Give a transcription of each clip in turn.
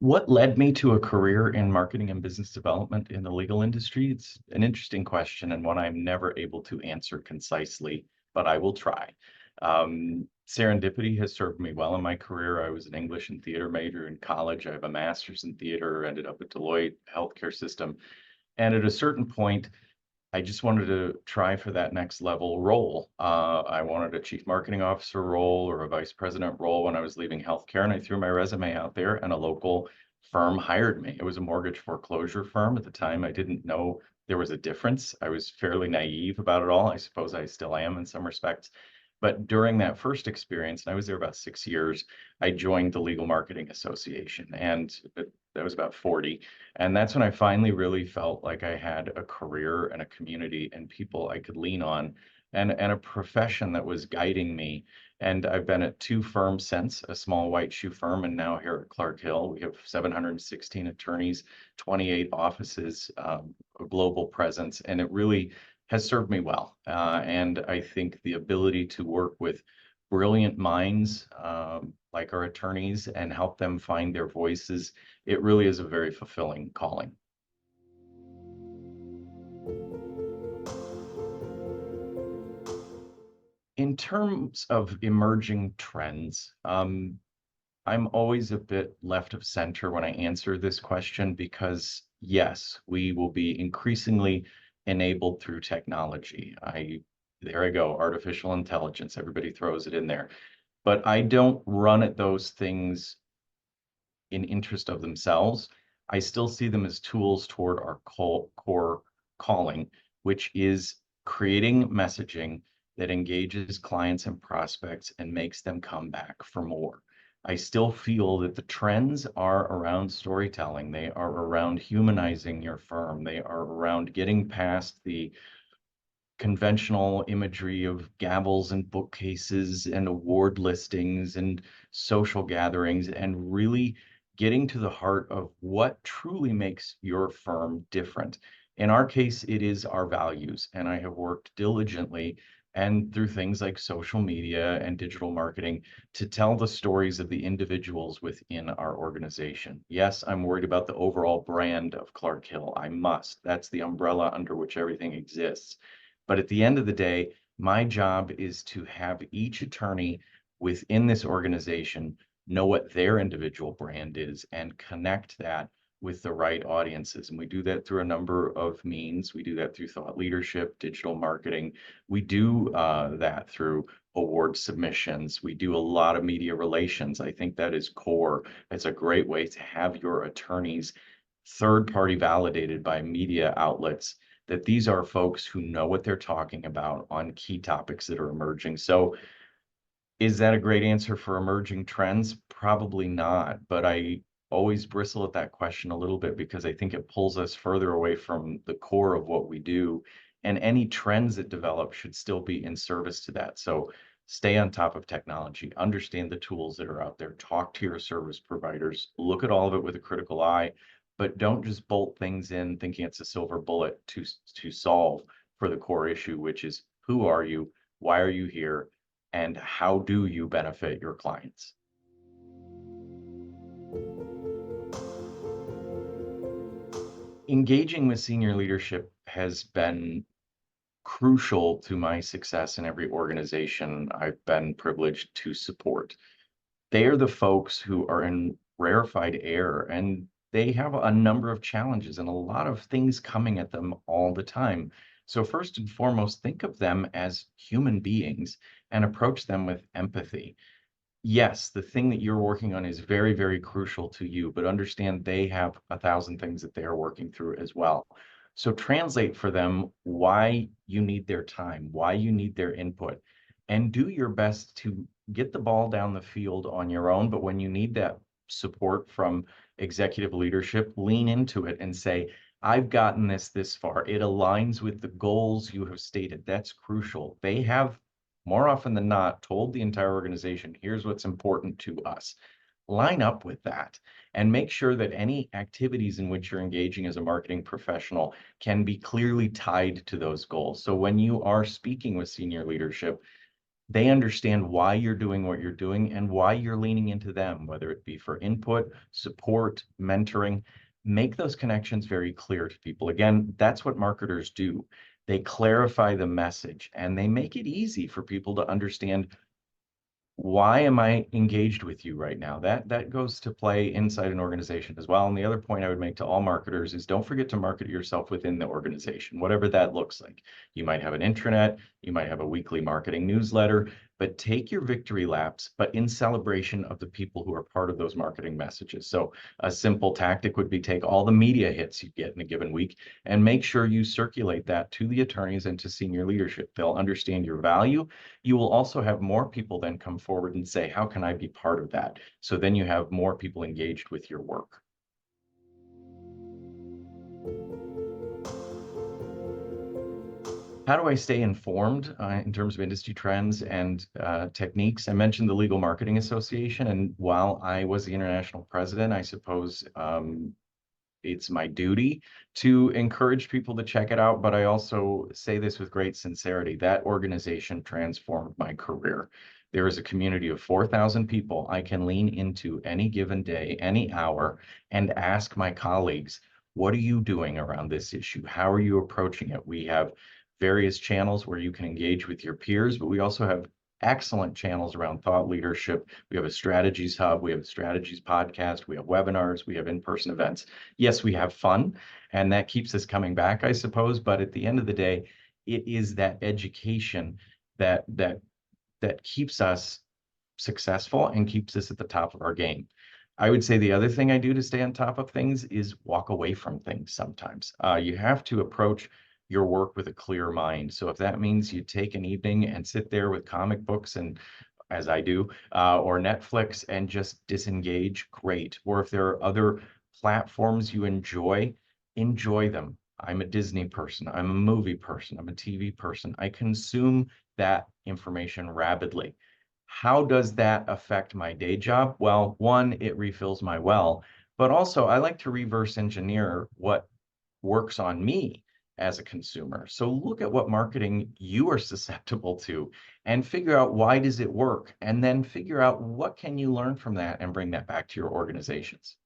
What led me to a career in marketing and business development in the legal industry? It's an interesting question and one I'm never able to answer concisely, but I will try. Serendipity has served me well in my career. I was an English and theater major in college. I have a master's in theater, ended up at Deloitte healthcare system. And at a certain point, I just wanted to try for that next level role. I wanted a chief marketing officer role or a vice president role when I was leaving healthcare, and I threw my resume out there, and a local firm hired me. It was a mortgage foreclosure firm. At the time, I didn't know there was a difference. I was fairly naive about it all. I suppose I still am in some respects. But during that first experience, and I was there about 6 years, I joined the Legal Marketing Association, and that was about 40. And that's when I finally really felt like I had a career and a community and people I could lean on and a profession that was guiding me. And I've been at two firms since, a small white shoe firm, and now here at Clark Hill. We have 716 attorneys, 28 offices, a global presence, and it really has served me well. And I think the ability to work with brilliant minds like our attorneys and help them find their voices, it really is a very fulfilling calling. In terms of emerging trends, I'm always a bit left of center when I answer this question because, yes, we will be increasingly enabled through technology. There I go, artificial intelligence, everybody throws it in there. But I don't run at those things in interest of themselves. I still see them as tools toward our core calling, which is creating messaging that engages clients and prospects and makes them come back for more. I still feel that the trends are around storytelling. They are around humanizing your firm. They are around getting past the conventional imagery of gavels and bookcases and award listings and social gatherings and really getting to the heart of what truly makes your firm different. In our case, it is our values, and I have worked diligently and through things like social media and digital marketing to tell the stories of the individuals within our organization. Yes, I'm worried about the overall brand of Clark Hill. I must. That's the umbrella under which everything exists. But at the end of the day, my job is to have each attorney within this organization know what their individual brand is and connect that with the right audiences. And we do that through a number of means. We do that through thought leadership, digital marketing. We do that through award submissions. We do a lot of media relations. I think that is core. It's a great way to have your attorneys third party validated by media outlets that these are folks who know what they're talking about on key topics that are emerging. So is that a great answer for emerging trends? Probably not, but I always bristle at that question a little bit because I think it pulls us further away from the core of what we do. And any trends that develop should still be in service to that. So stay on top of technology, understand the tools that are out there, talk to your service providers, look at all of it with a critical eye, but don't just bolt things in thinking it's a silver bullet to solve for the core issue, which is who are you, why are you here, and how do you benefit your clients? Engaging with senior leadership has been crucial to my success in every organization I've been privileged to support. They are the folks who are in rarefied air and they have a number of challenges and a lot of things coming at them all the time. So, first and foremost, think of them as human beings and approach them with empathy. Yes, the thing that you're working on is very, very crucial to you, but understand they have 1,000 things that they are working through as well. So translate for them why you need their time, why you need their input, and do your best to get the ball down the field on your own. But when you need that support from executive leadership, lean into it and say, I've gotten this far. It aligns with the goals you have stated. That's crucial. They have more often than not told the entire organization, here's what's important to us. Line up with that and make sure that any activities in which you're engaging as a marketing professional can be clearly tied to those goals. So when you are speaking with senior leadership, They understand why you're doing what you're doing and why you're leaning into them, whether it be for input, support, mentoring. Make those connections very clear to people. Again, that's what marketers do. They clarify the message and they make it easy for people to understand, why am I engaged with you right now? That goes to play inside an organization as well. And the other point I would make to all marketers is, don't forget to market yourself within the organization, whatever that looks like. You might have an intranet, you might have a weekly marketing newsletter, but take your victory laps, but in celebration of the people who are part of those marketing messages. So a simple tactic would be, take all the media hits you get in a given week and make sure you circulate that to the attorneys and to senior leadership. They'll understand your value. You will also have more people then come forward and say, how can I be part of that? So then you have more people engaged with your work. How do I stay informed in terms of industry trends and techniques? I mentioned the Legal Marketing Association, and while I was the international president, I suppose it's my duty to encourage people to check it out. But I also say this with great sincerity: that organization transformed my career. There is a community of 4,000 people I can lean into any given day, any hour, and ask my colleagues, what are you doing around this issue? How are you approaching it? We have various channels where you can engage with your peers, but we also have excellent channels around thought leadership. We have a strategies hub, we have a strategies podcast, we have webinars, we have in-person events. Yes, we have fun, and that keeps us coming back, I suppose. But at the end of the day, it is that education that keeps us successful and keeps us at the top of our game. I would say the other thing I do to stay on top of things is walk away from things sometimes. You have to approach your work with a clear mind. So if that means you take an evening and sit there with comic books, and as I do, or Netflix, and just disengage, great. Or if there are other platforms you enjoy them. I'm a Disney person, I'm a movie person, I'm a TV person. I consume that information rapidly. How does that affect my day job? Well, one, it refills my well, but also I like to reverse engineer what works on me as a consumer. So look at what marketing you are susceptible to and figure out, why does it work? And then figure out, what can you learn from that and bring that back to your organizations.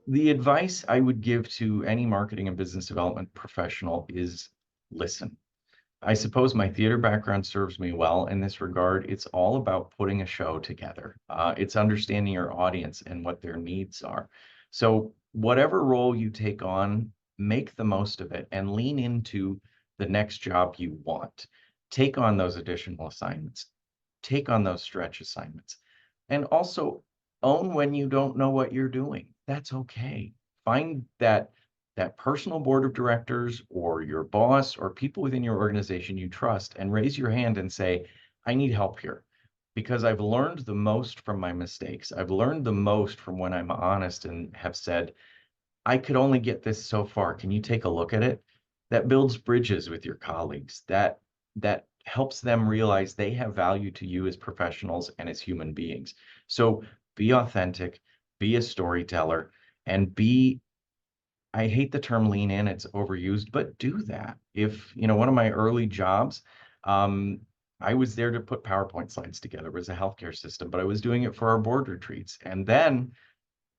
The advice I would give to any marketing and business development professional is, listen. I suppose my theater background serves me well in this regard. It's all about putting a show together. It's understanding your audience and what their needs are. So whatever role you take on, make the most of it and lean into the next job you want. Take on those additional assignments. Take on those stretch assignments. And also own when you don't know what you're doing. That's okay. Find that personal board of directors or your boss or people within your organization you trust, and raise your hand and say, I need help here. Because I've learned the most from my mistakes. I've learned the most from when I'm honest and have said, I could only get this so far. Can you take a look at it? That builds bridges with your colleagues. That helps them realize they have value to you as professionals and as human beings. So be authentic, be a storyteller, and be, I hate the term lean in, it's overused, but do that. If, one of my early jobs, um, I was there to put PowerPoint slides together. It was a healthcare system, but I was doing it for our board retreats. And then,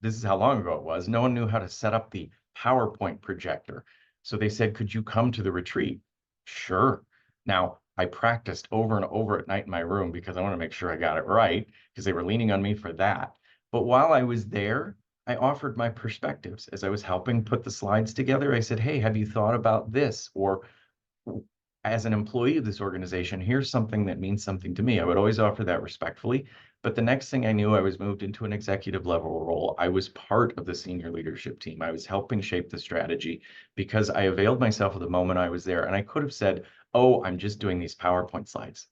this is how long ago it was, no one knew how to set up the PowerPoint projector. So they said, could you come to the retreat? Sure. Now, I practiced over and over at night in my room because I want to make sure I got it right, because they were leaning on me for that. But while I was there, I offered my perspectives as I was helping put the slides together. I said, hey, have you thought about this? Or, as an employee of this organization, here's something that means something to me. I would always offer that respectfully. But the next thing I knew, I was moved into an executive level role. I was part of the senior leadership team. I was helping shape the strategy because I availed myself of the moment I was there. And I could have said, oh, I'm just doing these PowerPoint slides.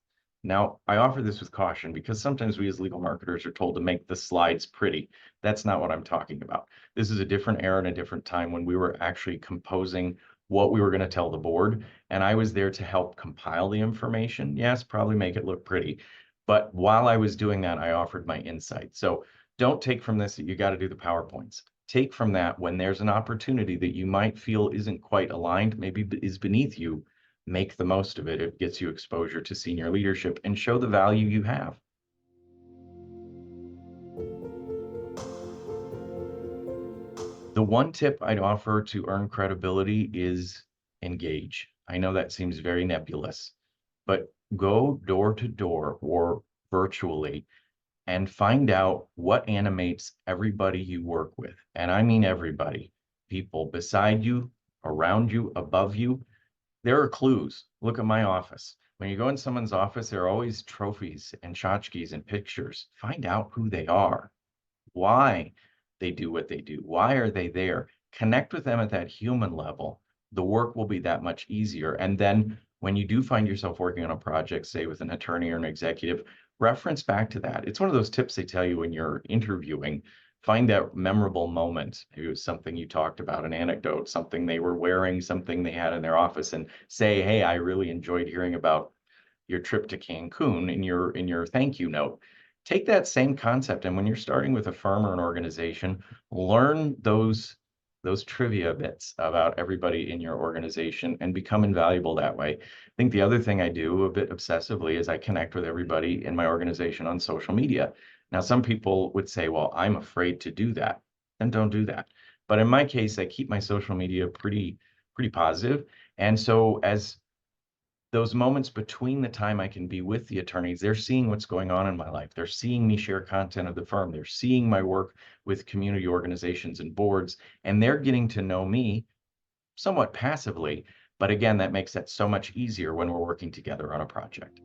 Now, I offer this with caution because sometimes we as legal marketers are told to make the slides pretty. That's not what I'm talking about. This is a different era and a different time when we were actually composing what we were going to tell the board. And I was there to help compile the information. Yes, probably make it look pretty. But while I was doing that, I offered my insight. So don't take from this that you got to do the PowerPoints. take from that when there's an opportunity that you might feel isn't quite aligned, maybe is beneath you, make the most of it. It gets you exposure to senior leadership and show the value you have. The one tip I'd offer to earn credibility is engage. I know that seems very nebulous, but go door to door or virtually and find out what animates everybody you work with. And I mean everybody, people beside you, around you, above you. There are clues. Look at my office. When you go in someone's office, there are always trophies and tchotchkes and pictures. Find out who they are, why they do what they do, why are they there. Connect with them at that human level. The work will be that much easier. And then when you do find yourself working on a project, say with an attorney or an executive, reference back to that. It's one of those tips they tell you when you're interviewing. Find that memorable moment. Maybe it was something you talked about, an anecdote, something they were wearing, something they had in their office, and say, hey, I really enjoyed hearing about your trip to Cancun in your thank you note. Take that same concept, and when you're starting with a firm or an organization, learn those trivia bits about everybody in your organization and become invaluable that way. I think the other thing I do a bit obsessively is I connect with everybody in my organization on social media. Now, some people would say, well, I'm afraid to do that. Then don't do that. But in my case, I keep my social media pretty positive. And so as those moments between the time I can be with the attorneys, they're seeing what's going on in my life. They're seeing me share content of the firm. They're seeing my work with community organizations and boards, and they're getting to know me somewhat passively. But again, that makes that so much easier when we're working together on a project.